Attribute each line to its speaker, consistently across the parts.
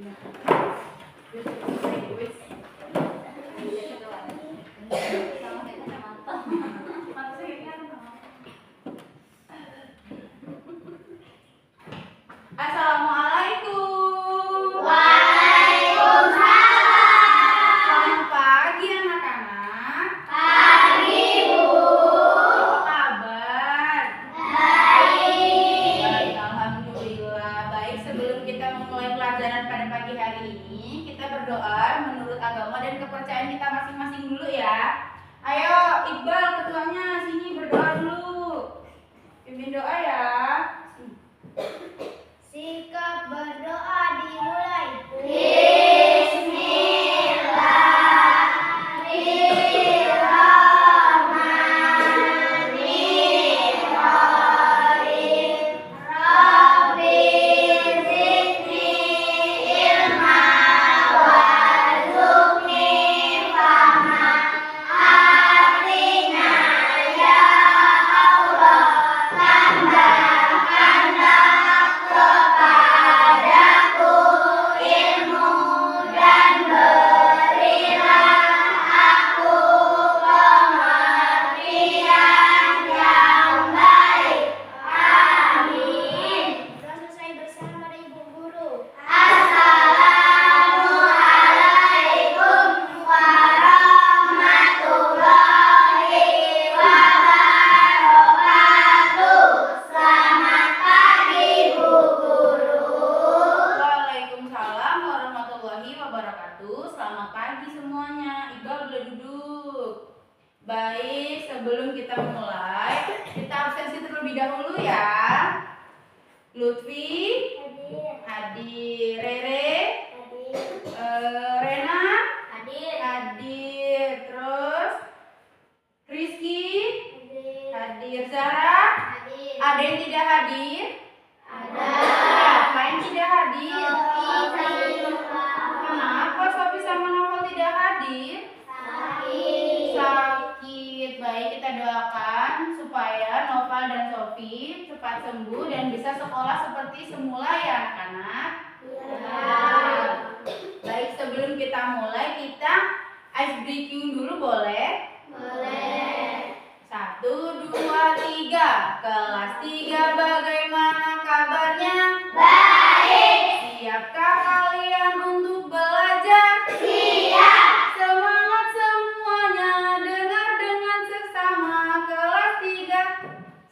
Speaker 1: Assalamualaikum. Waalaikumsalam. Selamat pagi anak-anak. Pagi, Bu. Apa kabar? Baik. Baik, alhamdulillah. Baik, sebelum kita memulai pelajaran pada pagi hari ini, kita berdoa menurut agama dan kepercayaan kita masing-masing dulu ya. Ayo, Iqbal ketuanya sini berdoa dulu. Pimpin doa ya.
Speaker 2: Sikap berdoa dimulai. Bismillahirrahmanirrahim. Rabbi zidni ilma warzuqni fahma. Artinya ya Allah, tambahkanlah kepadaku ilmu dan berilah aku pengertian yang baik. Amin. Kita selesai bersama Ibu Guru. Assalamualaikum warahmatullahi wabarakatuh. Selamat pagi, Bu Guru.
Speaker 1: Waalaikumsalam warahmatullahi wabarakatuh. Selamat pagi semuanya. Iqbal boleh duduk. Baik, sebelum kita memulai, kita absensi terlebih dahulu ya. Lutfi
Speaker 2: Hadir.
Speaker 1: hadir, Rere,
Speaker 2: Hadir.
Speaker 1: Rena
Speaker 2: Hadir.
Speaker 1: hadir, terus Rizky
Speaker 2: Hadir.
Speaker 1: hadir, Zara.
Speaker 2: Hadir.
Speaker 1: Ada yang tidak hadir?
Speaker 2: Ada.
Speaker 1: Siapa yang tidak hadir?
Speaker 2: Sakit.
Speaker 1: Kenapa Sofi sama Novel tidak hadir? Sakit. Baik, kita doakan supaya Noval dan Sofi cepat sembuh dan bisa sekolah seperti semula ya anak-anak. Baik, sebelum kita mulai, kita ice breaking dulu boleh?
Speaker 2: Boleh.
Speaker 1: 1, 2, 3. Kelas 3 bagaimana kabarnya?
Speaker 2: Baik.
Speaker 1: Siapkah kalian untuk belajar?
Speaker 2: Siap.
Speaker 1: Semangat semuanya, dengar dengan seksama. Kelas 3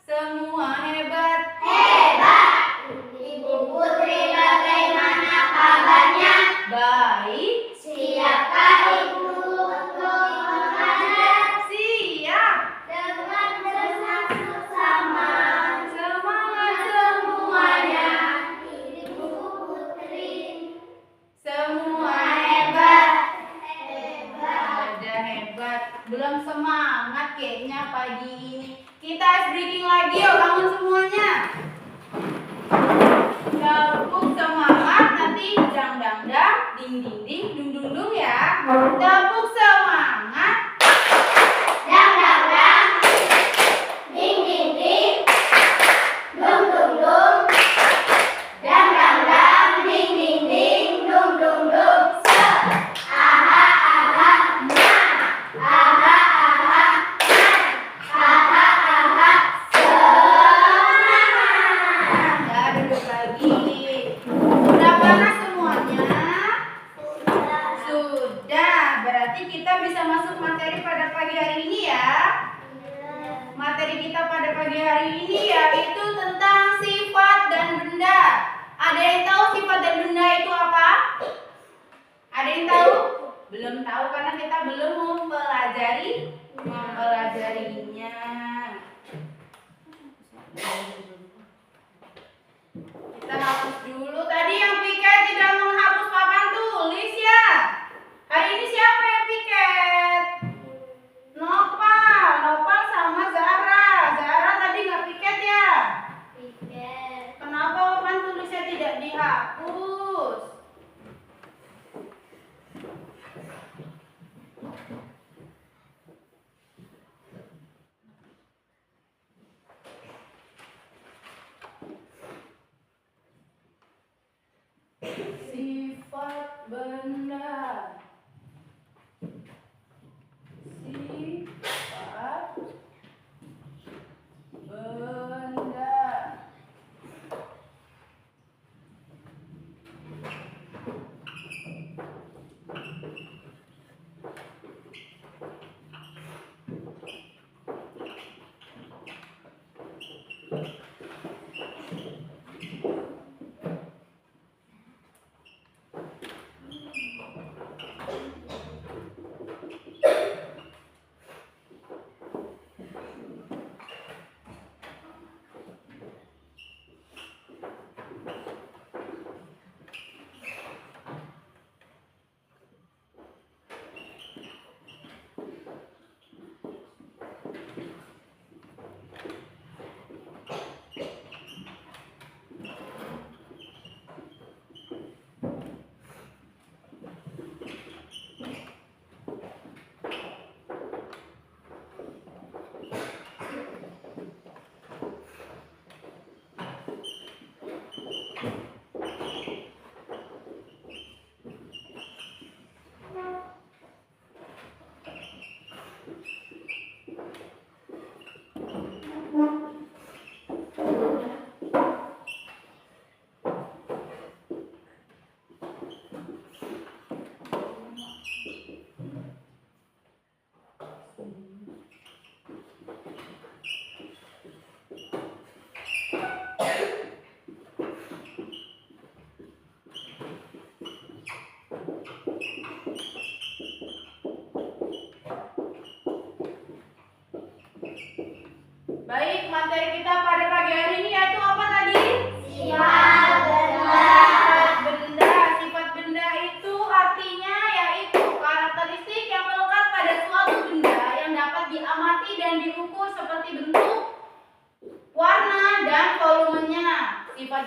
Speaker 1: semua hebat.
Speaker 2: Hebat. Ibu Putri bagaimana kabarnya?
Speaker 1: Baik.
Speaker 2: Siapkah Ibu untuk mengajar?
Speaker 1: Siap.
Speaker 2: Dengan senang bersama.
Speaker 1: Semangat semuanya.
Speaker 2: Ibu Putri.
Speaker 1: Semua hebat.
Speaker 2: Hebat.
Speaker 1: Ada hebat. Belum semangat kayaknya pagi ini. Kita ice breaking lagi yuk, bangun semuanya. Tepuk semangat, nanti dang dang dang, ding ding ding, dung dung dung ya. Tepuk semangat.
Speaker 2: Dang dang dang. Ding ding ding. Dung dung dung. Dang dang dang. Ding ding ding. Dung dung dung. Se. Aha aha. Na. Aha aha. Na. Aha aha. Semangat.
Speaker 1: Ya, duduk lagi. Udah panas semuanya? Sudah, berarti kita bisa masuk materi pada pagi hari ini ya. Materi kita pada pagi hari ini yaitu tentang sifat dan benda. Ada yang tahu sifat dan benda itu apa? Ada yang tahu? Belum tahu karena kita belum mempelajarinya. Kita hapus dulu. Tadi yang piket tidak menghapus papan tulis ya. Hari ini siapa yang piket? Nopal sama Zara. Zara tadi nggak piket ya?
Speaker 2: Piket.
Speaker 1: Kenapa papan tulisnya tidak dihapus? Sifat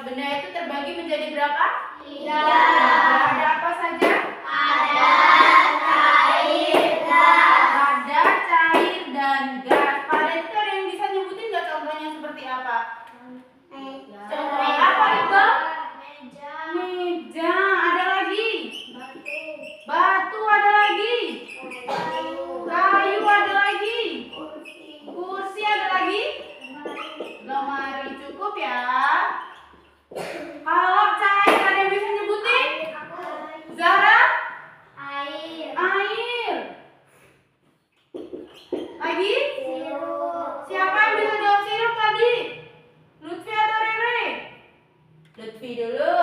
Speaker 1: benda itu terbagi menjadi berapa?
Speaker 2: 3.
Speaker 1: Ada apa saja?
Speaker 2: Ada cair, gas.
Speaker 1: Ada cair dan gas. Pada itu ada yang bisa nyebutin nggak contohnya seperti apa? Contohnya apa, Iqbal?
Speaker 2: Meja.
Speaker 1: Meja. Ada lagi?
Speaker 2: Batu.
Speaker 1: Batu ada lagi?
Speaker 2: Kayu.
Speaker 1: Kayu ada lagi?
Speaker 2: Kursi.
Speaker 1: Kursi ada lagi?
Speaker 2: Lemari.
Speaker 1: Lemari. Cukup ya. Kalau cair ada yang bisa nyebutin? Zara?
Speaker 2: Air.
Speaker 1: Air. Lagi?
Speaker 2: Sirup.
Speaker 1: Siapa yang bisa jawab sirup tadi? Lutfi atau Rere? Lutfi dulu.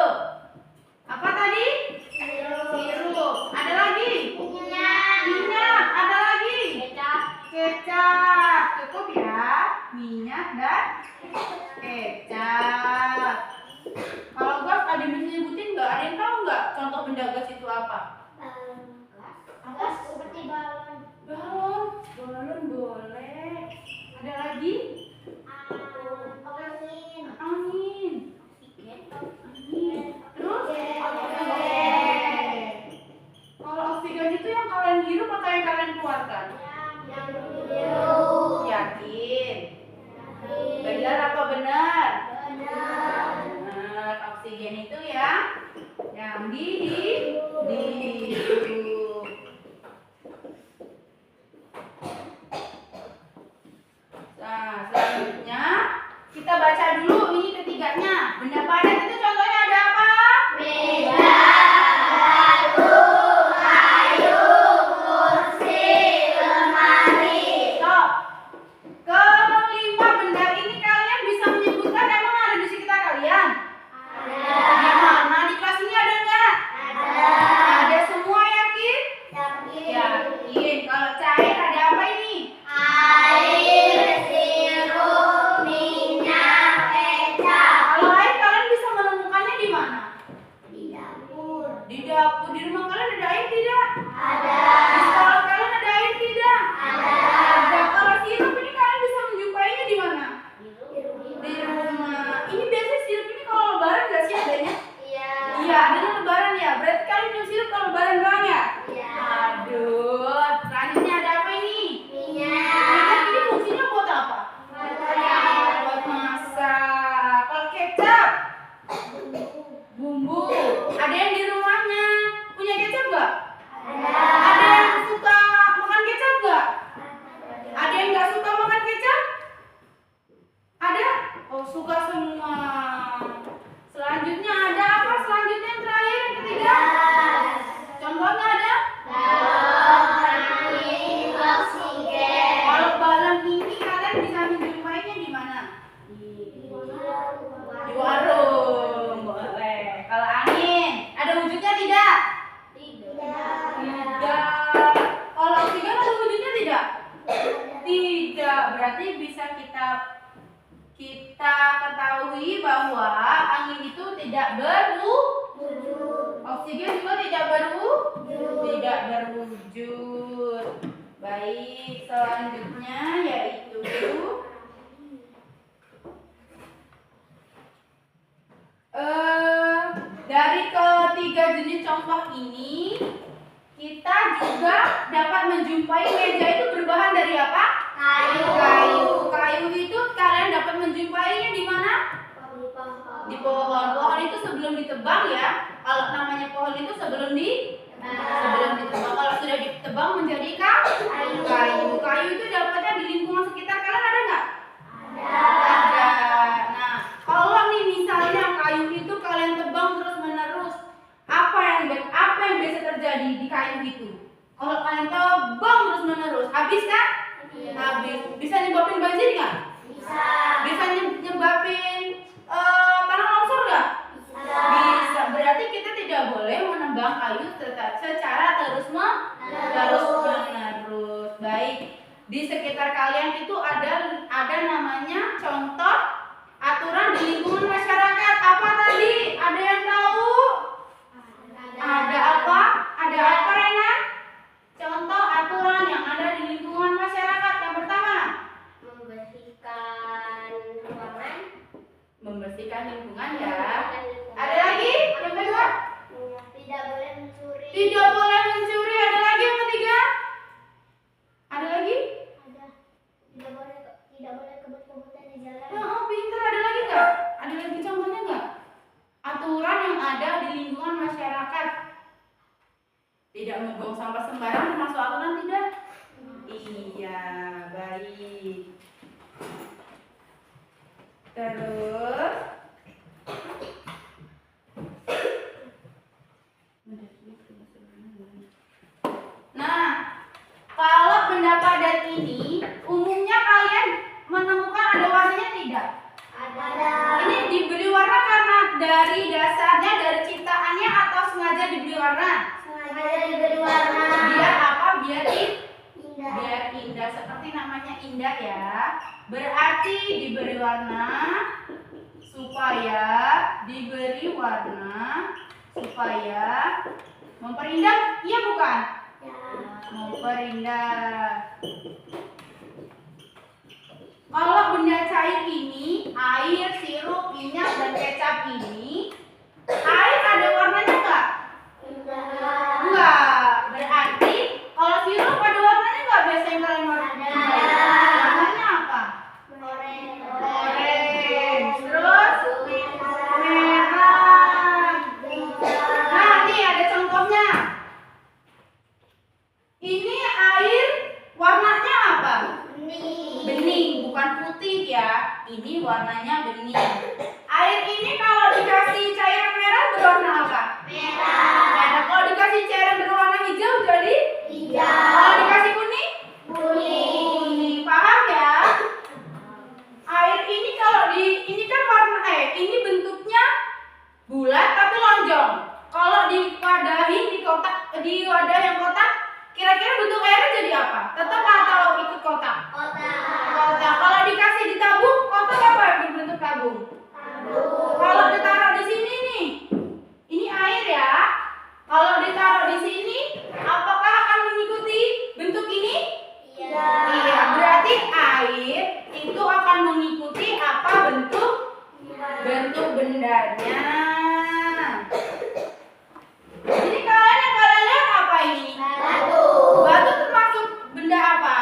Speaker 1: Apa tadi?
Speaker 2: Sirup.
Speaker 1: Sirup. Ada lagi?
Speaker 2: Minyak.
Speaker 1: Minyak. Ada lagi?
Speaker 2: Kecap.
Speaker 1: Kecap. Cukup ya. Minyak dan kecap. Kalau gas ada yang bisa nyebutin nggak? Ada yang tahu nggak contoh benda gas itu apa?
Speaker 2: Gas seperti balon.
Speaker 1: Balon. Balon boleh. Ada lagi?
Speaker 2: Angin.
Speaker 1: Angin. Angin. Terus?
Speaker 2: Oksigen.
Speaker 1: Kalau oksigen itu yang kalian hirup atau yang kalian keluarkan?
Speaker 2: Yang biru.
Speaker 1: Yakin? Benar apa benar?
Speaker 2: Benar.
Speaker 1: Benar. Oksigen itu ya yang dihirup. Nah, selanjutnya kita baca dulu ini ketiganya. Benda padat itu contohnya ada apa?
Speaker 2: Meja, batu, kayu, kursi, lemari.
Speaker 1: Stop. Kelima benda ini kalian bisa menyebutkan emang ada di sekitar kalian? Di mana? Di kelas ini ada nggak?
Speaker 2: Ada.
Speaker 1: Ada semua, yakin?
Speaker 2: Yakin.
Speaker 1: Yakin. Kalau cair ada apa ini?
Speaker 2: Air, sirup, minyak, kecap.
Speaker 1: Kalau air kalian bisa menemukannya di mana?
Speaker 2: Di dapur.
Speaker 1: Di dapur. Di rumah kalian ada air tidak?
Speaker 2: Ada.
Speaker 1: Di sekolah kalian ada air tidak?
Speaker 2: Ada.
Speaker 1: Ada. Kalau sirup ini kalian bisa menjumpainya di mana? Di
Speaker 2: Di
Speaker 1: rumah. Ini biasanya sirup ini kalau lebaran nggak sih adanya?
Speaker 2: Iya.
Speaker 1: Iya, adanya lebaran ya. Berarti kalian minum sirup kalau lebaran doang ya?
Speaker 2: Iya.
Speaker 1: Aduh, selanjutnya ada apa ini?
Speaker 2: Minyak.
Speaker 1: Minyak ini fungsinya buat apa? Buat masak. Kalau kecap, bumbu. Ada yang di rumahnya punya kecap nggak? Ada yang suka makan kecap nggak? Ada yang nggak suka makan kecap? Ada? Oh, suka semua. Selanjutnya ada apa? Selanjutnya yang terakhir, yang ketiga. Contohnya ada?
Speaker 2: Angin, oksigen.
Speaker 1: Kalau balon ini kalian bisa menjumpainya di mana? Di warung. Boleh. Kalau angin, ada wujudnya tidak? Tidak. Kalau oksigen ada wujudnya tidak? Tidak. Berarti bisa kita ketahui bahwa angin itu tidak oksigen juga tidak berwujud. Baik, selanjutnya yaitu dari ketiga jenis contoh ini kita juga dapat menjumpai meja itu berbahan dari apa? Kayu itu kalian dapat menjumpainya di mana? Di pohon. Pohon itu sebelum ditebang ya. Kalau namanya pohon itu sebelum ditebang. Kalau sudah ditebang menjadi kayu. Kayu itu dapatnya di lingkungan sekitar kalian ada nggak? Ada. Nah, kalau nih misalnya kayu itu kalian tebang terus menerus, apa yang biasa terjadi di kayu itu? Kalau kalian tebang terus menerus, habis kan? Habis. Bisa nyebabin banjir nggak? Bisa nyebabin tanah longsor nggak? Bisa. Berarti kita tidak boleh menebang kayu secara terus menerus. Baik. Di sekitar kalian itu ada namanya contoh aturan di lingkungan masyarakat. Apa tadi? Ada yang tahu? Ada apa? Ada apa, Renan? Contoh aturan yang ada di lingkungan masyarakat. Yang pertama,
Speaker 2: Membersihkan ruangan.
Speaker 1: membersihkan lingkungan ya. lingkungan masyarakat. Tidak membuang sampah sembarangan termasuk aturan tidak? Iya, baik. Terus nah, kalau benda padat ini umumnya kalian menemukan ada warnanya tidak?
Speaker 2: Ada.
Speaker 1: Ini diberi warna karena dari dasarnya, dari ciptaannya, atau sengaja diberi warna?
Speaker 2: Sengaja diberi warna.
Speaker 1: Biar apa? Biar
Speaker 2: Indah.
Speaker 1: biar indah, seperti namanya indah ya. Berarti diberi warna supaya memperindah, iya bukan?
Speaker 2: Ya.
Speaker 1: Memperindah. Kalau benda cair ini, air, sirup, minyak, dan kecap ini, air ada warnanya enggak?
Speaker 2: Indah.
Speaker 1: Enggak. Berarti kalau sirup ada warnanya enggak? Biasanya kalian warnanya. Warnanya apa? Orange. Terus merah. Nah, nih ada contohnya. Ini air warnanya apa? Bening, bukan putih ya. Ini warnanya bening. Air ini kalau dikasih cairan merah berwarna apa? Merah. Kalau dikasih cairan berwarna hijau jadi? Kalau dikasih kuning? Kuning. Paham ya? Air ini kalau ini kan warna ini bentuknya bulat tapi lonjong. Kalau dipadahin di wadah yang kotak, kira-kira bentuk airnya jadi apa? Tetap atau ikut kotak? Kotak. Kalau dikasih di tabung, kotak apa yang berbentuk tabung? Kalau ditaruh di sini nih, ini air ya. Kalau ditaruh di sini, apakah akan mengikuti bentuk ini? Iya. Berarti air itu akan mengikuti apa bentuk bendanya. Jadi kalian yang kalian lihat apa ini? Batu termasuk benda apa?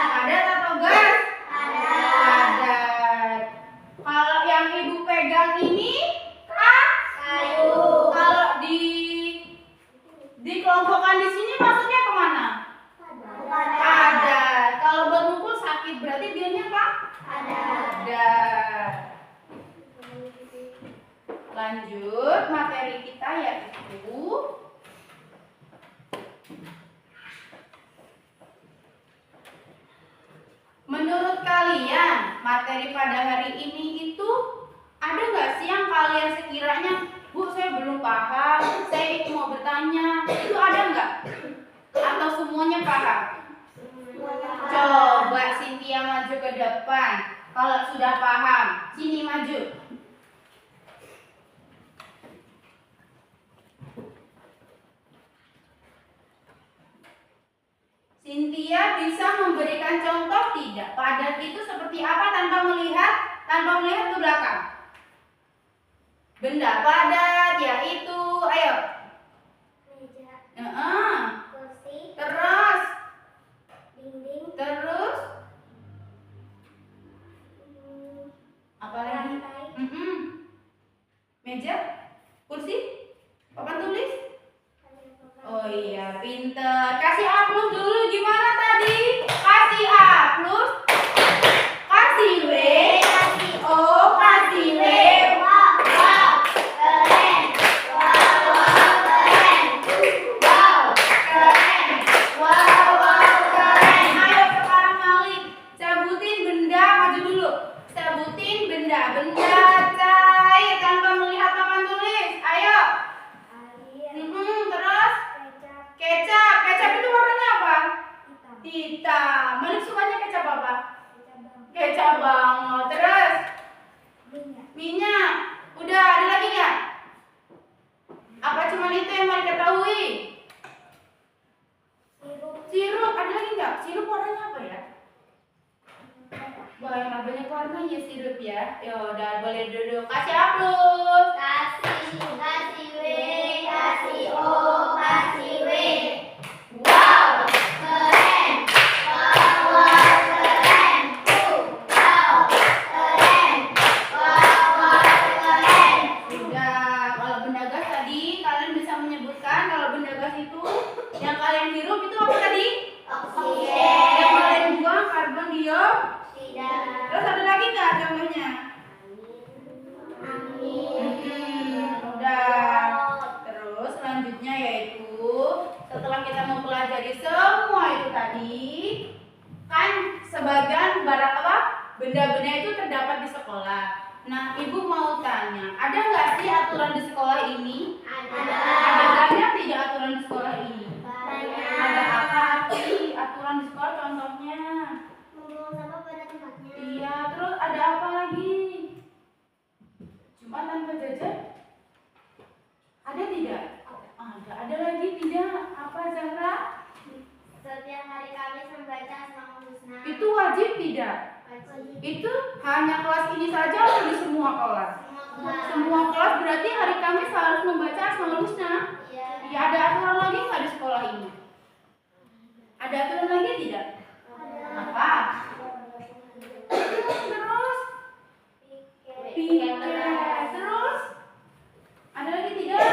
Speaker 1: Padat atau gas? Padat. Kalau yang ibu pegang ini kayu. Kalau dikelompokkan di sini masuknya kemana? Padat. Kalau buat mukul sakit berarti dianya apa? Padat. Lanjut materi kita yaitu menurut kalian materi pada hari ini itu ada nggak sih yang kalian sekiranya Bu saya belum paham, saya mau bertanya, itu ada nggak? Atau semuanya paham? Coba Cynthia maju ke depan. Kalau sudah paham, sini maju. Cynthia bisa memberikan contoh tidak? Padat itu seperti apa tanpa melihat ke belakang? Benda padat yaitu, ayo. Terus, apa lagi? Meja, kursi, papan tulis. Oh iya, pinter. Kasih aplaus dulu. Gimana tadi? Kasih aplaus, kasih W, kasih O, kasih W. Ayo sekarang Malik, sebutin benda, maju dulu. Sebutin benda cair tanpa melihat papan tulis. Ayo. Terus kecap itu warnanya apa? Hitam. Malik sukanya kecap apa? Kecap banget. Terus minyak. Udah, ada lagi nggak? Apa cuma itu yang Malik ketahui? Sirup. Ada lagi nggak? Sirup warnanya apa ya? Banyak warnanya sirup ya. Yaudah, boleh duduk. Kasih aplaus.
Speaker 2: Kasih W, kasih O, kasih W. Wow, keren. Wow, keren. Wow, keren. Wow, keren.
Speaker 1: Udah, kalau benda aturan di sekolah ini?
Speaker 2: Ada.
Speaker 1: Ada banyak tidak aturan di sekolah ini?
Speaker 2: Banyak.
Speaker 1: Ada apa sih aturan di sekolah contohnya?
Speaker 2: Membuang sampah pada tempatnya.
Speaker 1: Iya, terus ada apa lagi? Jumat tanpa jajan? Ada tidak? Ada lagi tidak? Apa Zahra?
Speaker 2: Setiap hari Kamis membaca Asmaul Husna.
Speaker 1: Itu wajib tidak?
Speaker 2: Wajib.
Speaker 1: Itu hanya kelas ini saja atau di semua kelas? Semua kelas berarti hari Kamis harus membaca Asmaul Husna.
Speaker 2: Iya.
Speaker 1: Ya, ada aturan lagi nggak di sekolah ini? Ada aturan lagi tidak? Apa? Terus? Piket. Terus? Ada lagi tidak?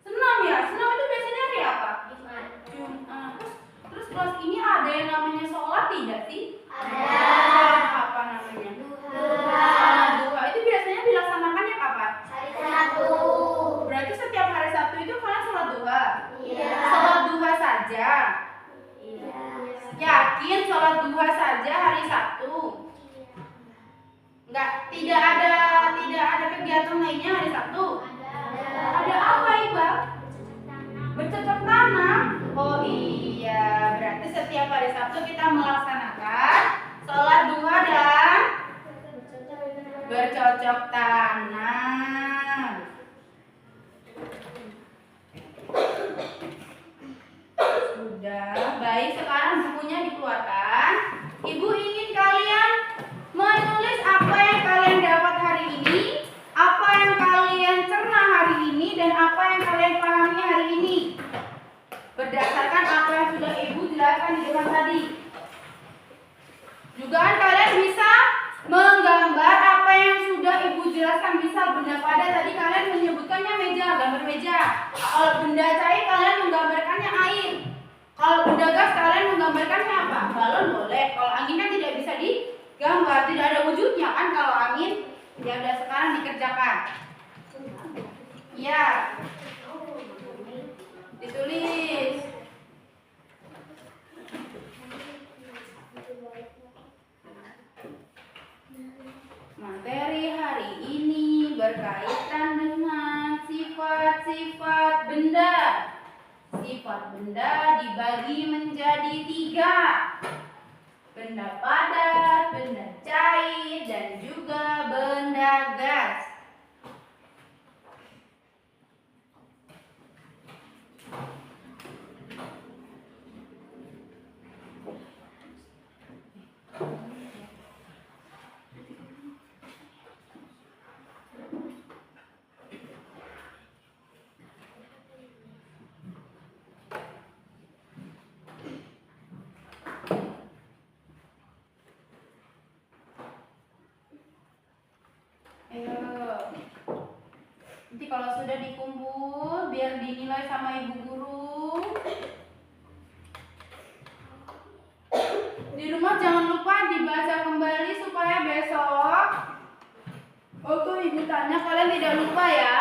Speaker 1: Senam ya? Senam itu biasanya hari apa? Jumat. Terus kelas ini ada yang namanya sholat tidak sih?
Speaker 2: Ada.
Speaker 1: Sholat apa namanya? Sholat duha. Itu biasanya dilaksanakannya kapan?
Speaker 2: Hari Sabtu.
Speaker 1: Berarti setiap hari Sabtu itu kalian sholat duha?
Speaker 2: Iya.
Speaker 1: Sholat duha saja?
Speaker 2: Iya.
Speaker 1: Yakin sholat duha saja hari Sabtu? Enggak, tidak ada kegiatan lainnya hari Sabtu? Ada apa, Iqbal? Bercocok tanam. Oh iya, berarti setiap hari Sabtu kita melaksanakan sholat duha dan bercocok tanam. Sudah, baik, sekarang bukunya dikeluarkan. Ibu ingin kalian menulis apa yang kalian dapat hari ini, apa yang kalian cerna hari ini, dan apa yang kalian pahami hari ini. Berdasarkan apa yang sudah Ibu jelaskan di depan tadi. Juga kalian bisa menggambar apa yang sudah Ibu jelaskan. Misal benda padat tadi kalian menyebutkannya meja, gambar meja. Kalau benda cair kalian menggambarkannya air. Kalau benda gas kalian menggambarkannya apa? Balon boleh. Kalau angin kan tidak bisa digambar, tidak ada wujudnya kan kalau angin. Ya udah, sekarang dikerjakan. Ya. Ditulis. Materi hari ini berkaitan dengan sifat-sifat benda. Sifat benda dibagi menjadi 3. Benda padat, benda cair, dan juga benda gas. Nanti kalau sudah dikumpul biar dinilai sama ibu guru. Di rumah jangan lupa dibaca kembali supaya besok waktu ibu tanya kalian tidak lupa ya.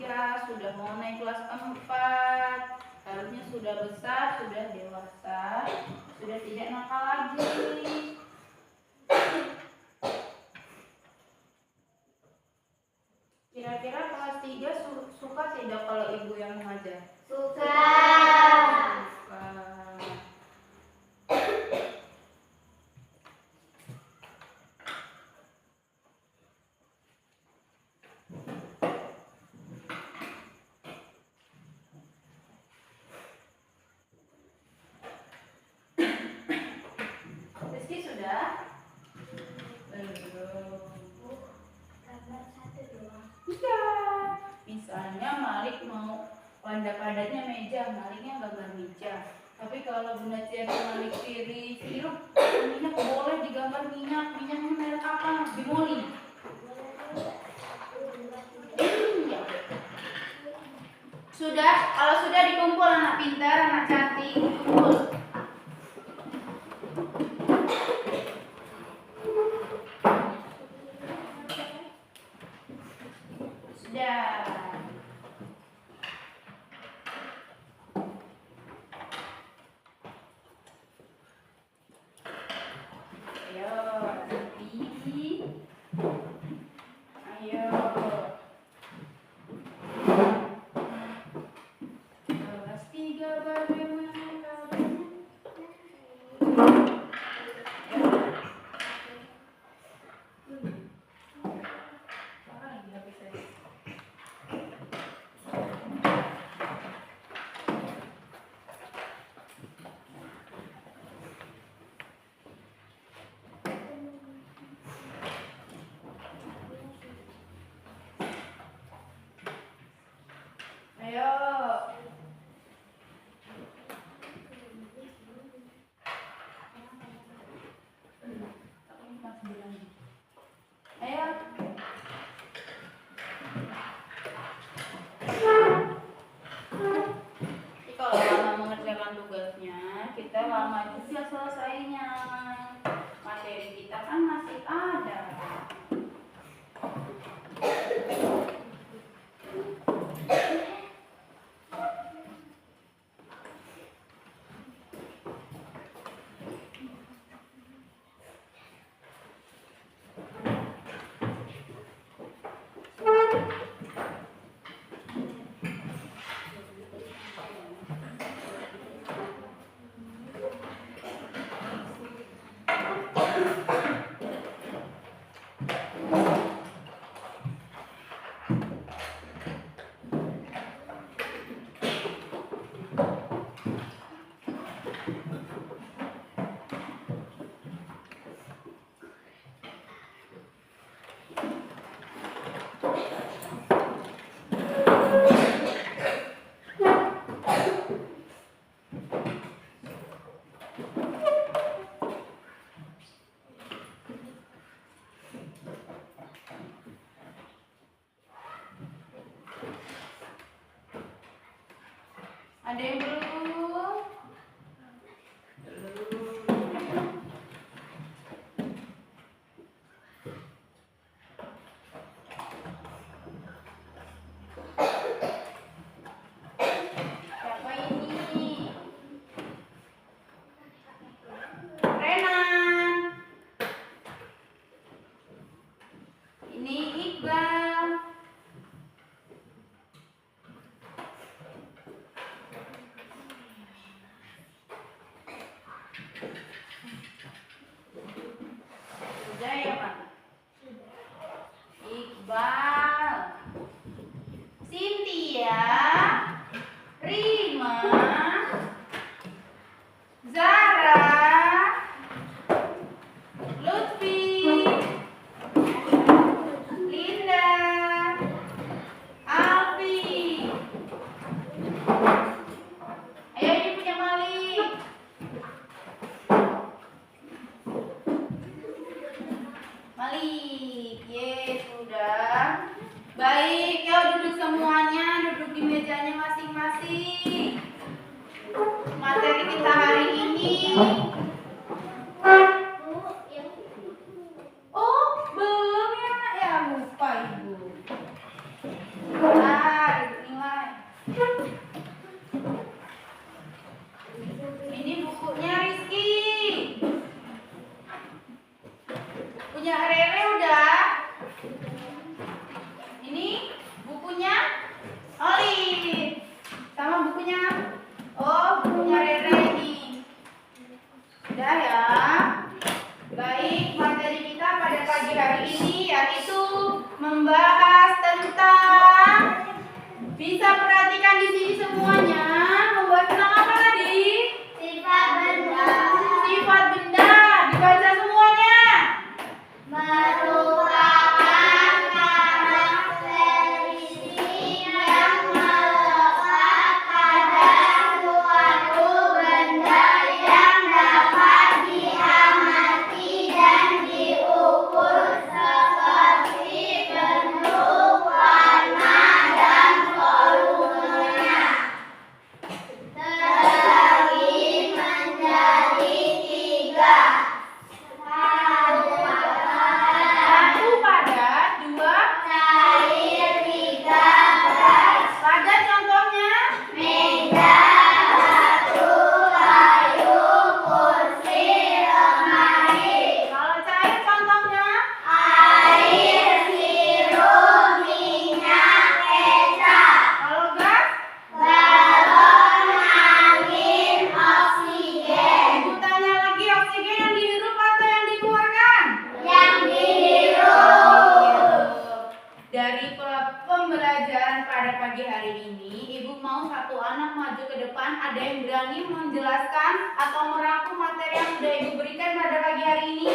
Speaker 1: 3, sudah mau naik kelas 4. Harusnya sudah besar, sudah dewasa, sudah tidak nakal lagi. Kira-kira kelas 3 suka tidak kalau ibu yang mengajar?
Speaker 2: Suka.
Speaker 1: Suka. Rizky sudah? Belum.
Speaker 2: Gambar 1 doang.
Speaker 1: Iya. Misalnya Malik mau padat-padatnya meja, Maliknya gambar meja. Tapi kalau Bunda Cia Malik pilih sirup, minyak boleh digambar minyak. Minyaknya merek apa? Bimoli. Iya. Sudah, kalau sudah dikumpul anak pintar, anak cantik, kumpul. Sudah. Ayo, nanti. Ayo. Kelas 3 bagaimana kabarnya? Apa lagi HP saya? Ayo. Aku masih bilang. Ayo. Jadi kalau lama mengerjakan tugasnya, kita lama juga selesainya. Materi kita kan masih ada. Ada yang belum? Siapa ini? Renan. Ini Iqbal. Sudah ya Pak? Iqbal, Cynthia, Rima, Zara, Lutfi, Linda, Alfi. Ayo ini punya Malik. Malik, sudah. Baik, yuk duduk semuanya, duduk di mejanya masing-masing. Materi kita hari ini. Oh, belum ya, Nak? Ya lupa Ibu. Bentar, pembelajaran pada pagi hari ini, Ibu mau satu anak maju ke depan. Ada yang berani menjelaskan atau merangkum materi yang sudah Ibu berikan pada pagi hari ini?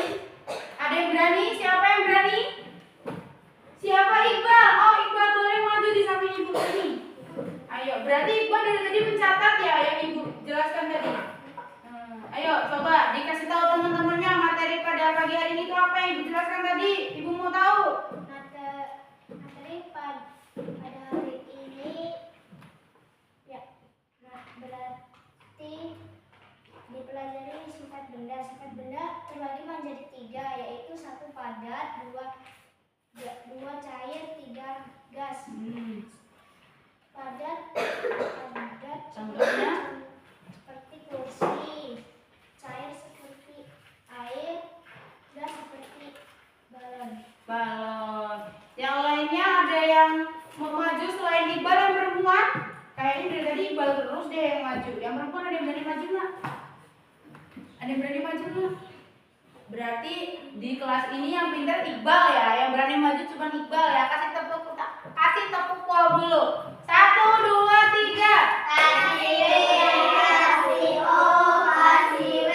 Speaker 1: Ada yang berani? Siapa yang berani? Siapa? Iqbal. Oh, Iqbal boleh maju di samping Ibu ini. Ayo, berarti Iqbal dari tadi mencatat ya yang Ibu jelaskan tadi. Ayo, coba dikasih tahu teman-temannya materi pada pagi hari ini itu apa yang Ibu jelaskan tadi. Ibu mau tahu?
Speaker 2: Materi pada hari ini ya, berarti dipelajari sifat benda. Sifat benda terbagi menjadi 3, yaitu 1 padat, 2 cair, 3 gas. Padat
Speaker 1: Contohnya?
Speaker 2: seperti kursi, cair seperti air, gas seperti balon.
Speaker 1: Balon. Yang lainnya ada yang mau maju selain Iqbal yang perempuan? Kayaknya dari tadi Iqbal terus deh yang maju. Yang perempuan ada yang berani maju nggak? Ada yang berani maju nggak? Berarti di kelas ini yang pintar Iqbal ya. Yang berani maju cuma Iqbal ya. Kasih tepuk pol dulu. 1, 2, 3.
Speaker 2: Kasih W, kasih O, kasih W.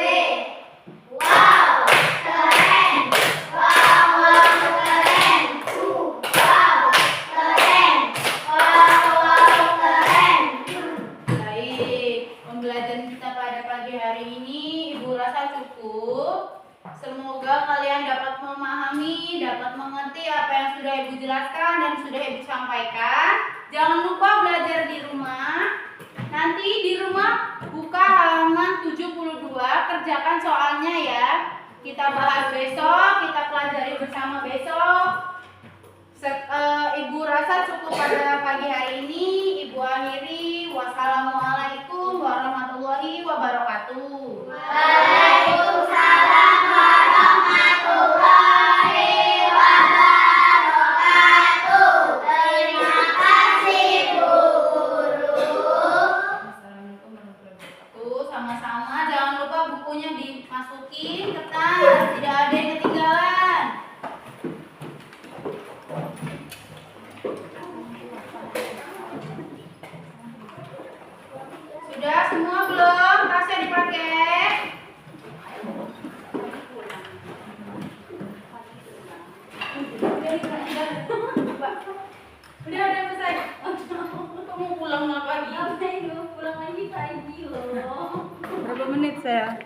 Speaker 2: Wow, keren. Wow, keren. Wow, keren. Wow, keren.
Speaker 1: Baik, pembelajaran kita pada pagi hari ini Ibu rasa cukup. Semoga kalian dapat memahami, dapat mengerti apa yang sudah Ibu jelaskan dan sudah Ibu sampaikan. Jangan lupa belajar di rumah. Nanti di rumah buka halaman 72, kerjakan soalnya ya. Kita bahas besok, kita pelajari bersama besok. Ibu rasa cukup pada pagi hari ini. Ibu akhiri. Wassalamualaikum warahmatullahi wabarakatuh.
Speaker 2: Waalaikumsalam warahmatullahi wabarakatuh. Terima kasih Bu Guru.
Speaker 1: Assalamualaikum warahmatullahi wabarakatuh. Sama-sama. Jangan lupa bukunya dimasukin ke tas. Tidak ada yang ketinggalan. Sudah semua belum? Tasnya dipakai? Udah selesai. Kamu pulang lagi? Pulang lagi pagi loh. Berapa menit saya?